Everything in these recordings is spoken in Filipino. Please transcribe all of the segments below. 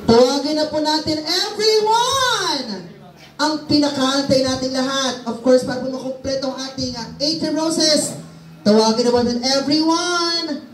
Tawagin na po natin everyone! Ang pinakaantay natin lahat. Of course, para po makumpleto ang ating 80 Roses. Tawagin na po natin everyone!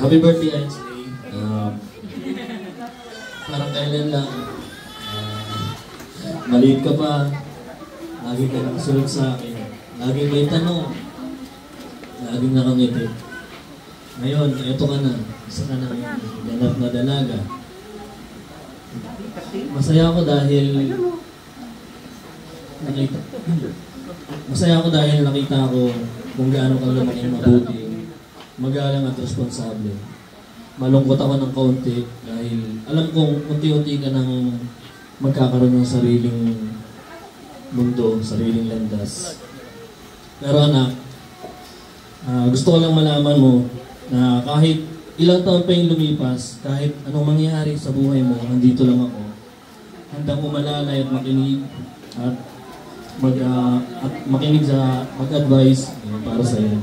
Happy birthday, Ainsley. Parang kailan lang, maliit ka pa, lagi ka nakasunod sa akin, laging may tanong, laging nakangiti. Ngayon, eto ka na, isa ka na ganap na dalaga. Masaya ako dahil nakita ko kung gaano ka lumaking mabuti, magalang at responsable. Malungkot ako ng kaunti dahil alam kong unti-unti ka nang magkakaroon ng sariling mundo, sariling landas. Pero anak, gusto ko lang malaman mo na kahit ilang taon pa yung lumipas, kahit anong mangyari sa buhay mo, nandito lang ako. Handang umalalay at makinig at makinig sa mag-advise para sa iyo.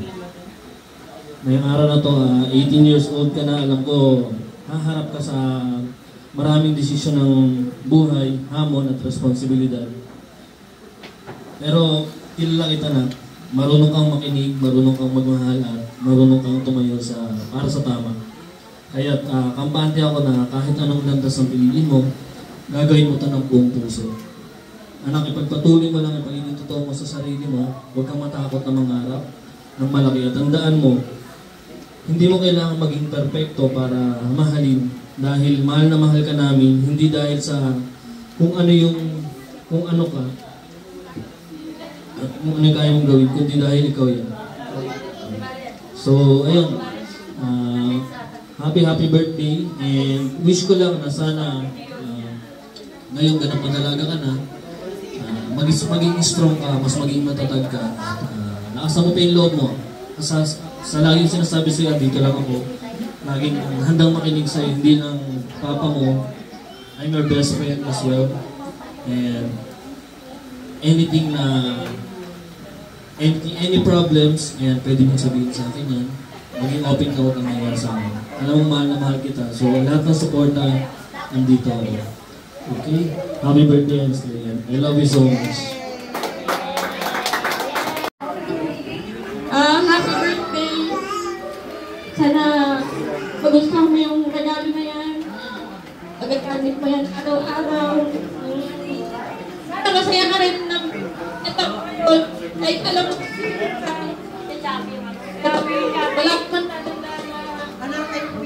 Ngayong araw na to, 18 years old ka na, alam ko, haharap ka sa maraming desisyon ng buhay, hamon at responsibilidad. Pero kilala kita na, marunong kang makinig, marunong kang magmahal at marunong kang tumayo para sa tama. Kaya kampante ako na kahit anong landas ang piliin mo, gagawin mo ito ng buong puso. Anak, ipagpatuloy mo lang ang pagiging totoo mo sa sarili mo, huwag kang matakot na mangarap ng malaki. At tandaan mo, hindi mo kailangan maging perfecto para mahalin. Dahil mahal na mahal ka namin, hindi dahil sa kung ano ka, at kung ano yung kaya mong gawin, kundi dahil ikaw yan. So, ayun. Happy birthday. And wish ko lang na sana ngayong ganap na dalaga ka na, maging strong ka, mas maging matatag ka. Nakasama mo pa yung loob mo. Sa laging sinasabi sa'yo, dito lang ako. Laging handang makinig sa'yo, hindi ng papa mo. I'm your best friend as well. And anything na any problems, ayan, pwede mong sabihin sa akin yan. Maging open ka, huwag kang nangyari sa akin. Alam mong mahal na mahal kita. So lahat ng suporta, nandito ako. Okay? Happy birthday, Ansley. I love you so much. Happy birthday! Sana magustuhan mo yung regalo na yan. Pagkakamit mo yan araw-araw. Sana masaya ka rin ng ito. Ay, alam mo, wala ko man tatandaan na palagi mo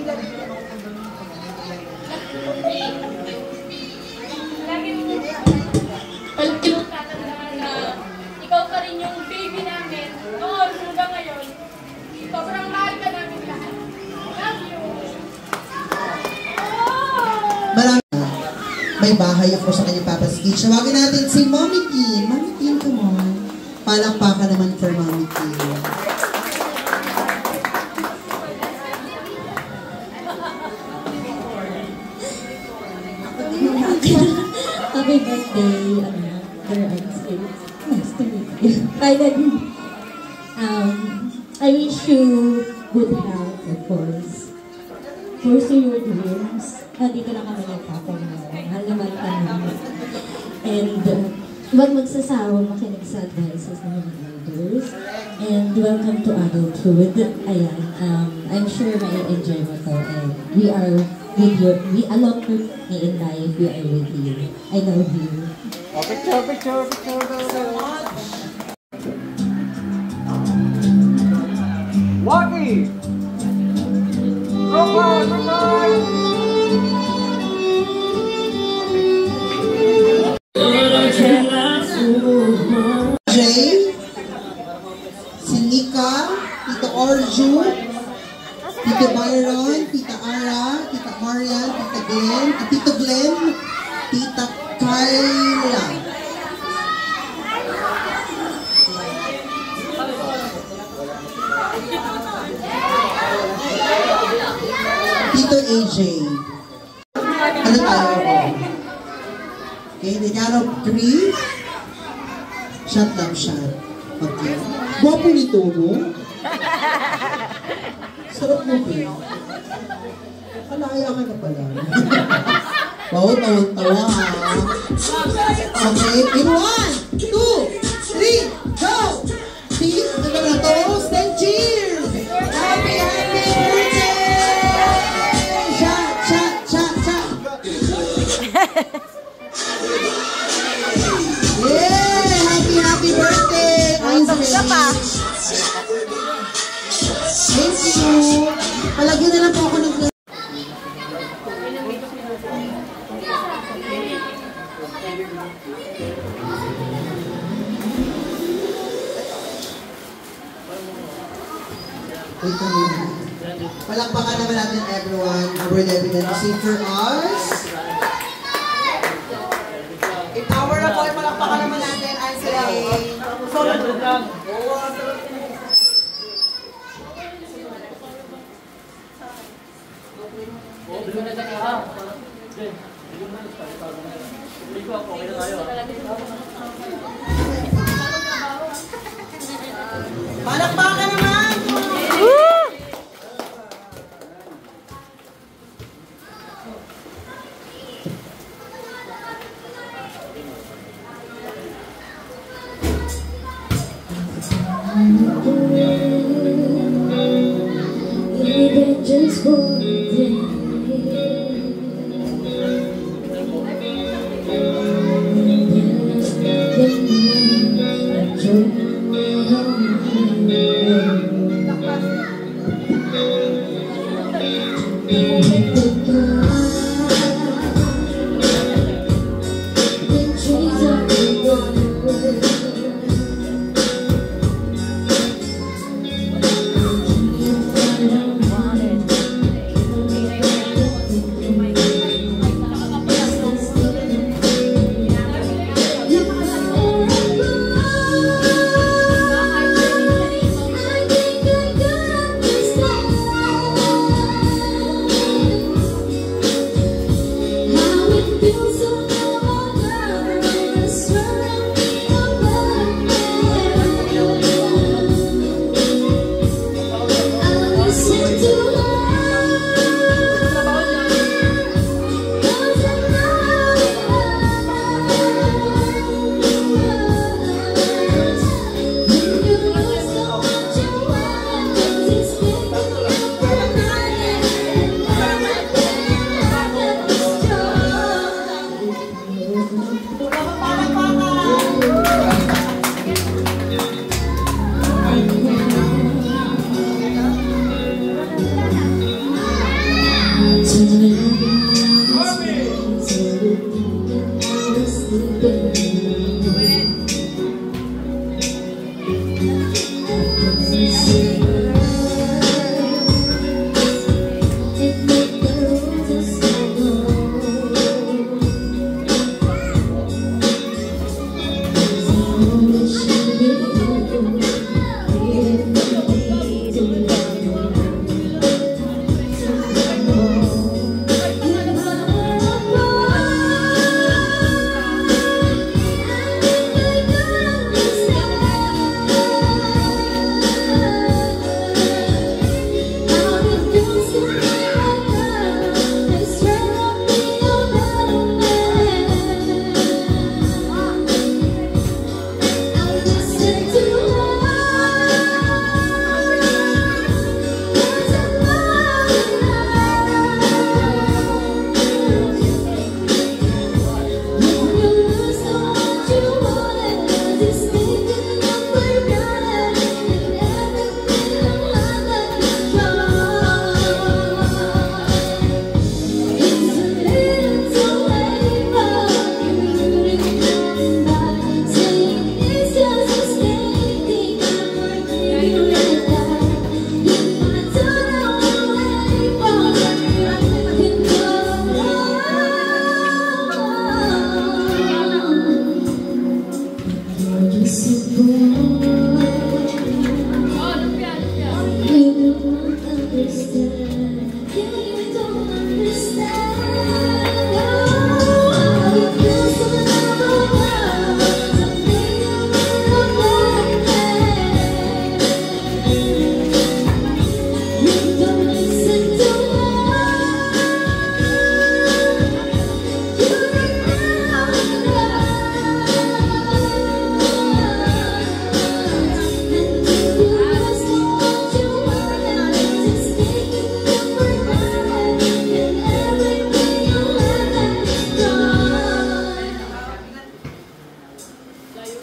tatandaan na ikaw pa rin yung baby namin. Noon, hanggang ngayon, sobrang mahal ka namin lahat. Love you! May bahay ako sa kanyang Papa Speech. Tawagin natin si Mommy Kim. Mommy Kim, come on. Palakpakan naman for Mommy Kim. Happy birthday, Ansley. Nice to meet you. Finally, I wish you good health, of course. Pursue your dreams. Nandito na kami nagpapamahal. Mahal naman ka namin. And huwag magsasawa makinig sa advices ng mga elders. And welcome to adulthood. Ayan, I'm sure mai-enjoy mo to. And we are with you. Along with me in life, we are with you. I love you. Picture. Wagi! Roman! Jay, si Nika, Tito Orju, Tito Byron, Tita Ara, Tita Marian, Tito Glenn, Tita Kyla. Tito AJ. Ano tayo? Okay, the count of 3. Shot lang, shot. Okay. Guwapo nito mo. Sarap mo, Pin. Kalaya ka na pala. Wow, tawang-tawa ha. Okay, in 1, 2, 3, go! Peace, ano na toast and cheers! Happy birthday! Shot! Yeah! Happy birthday! Thank you! Palagyan na lang po ako ng palakpakan naman natin everyone. Our Lady to sing for us. I-power up po. Palakpakan naman natin. Ansley. Palakpakan naman! Just one day.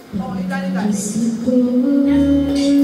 Gusto ko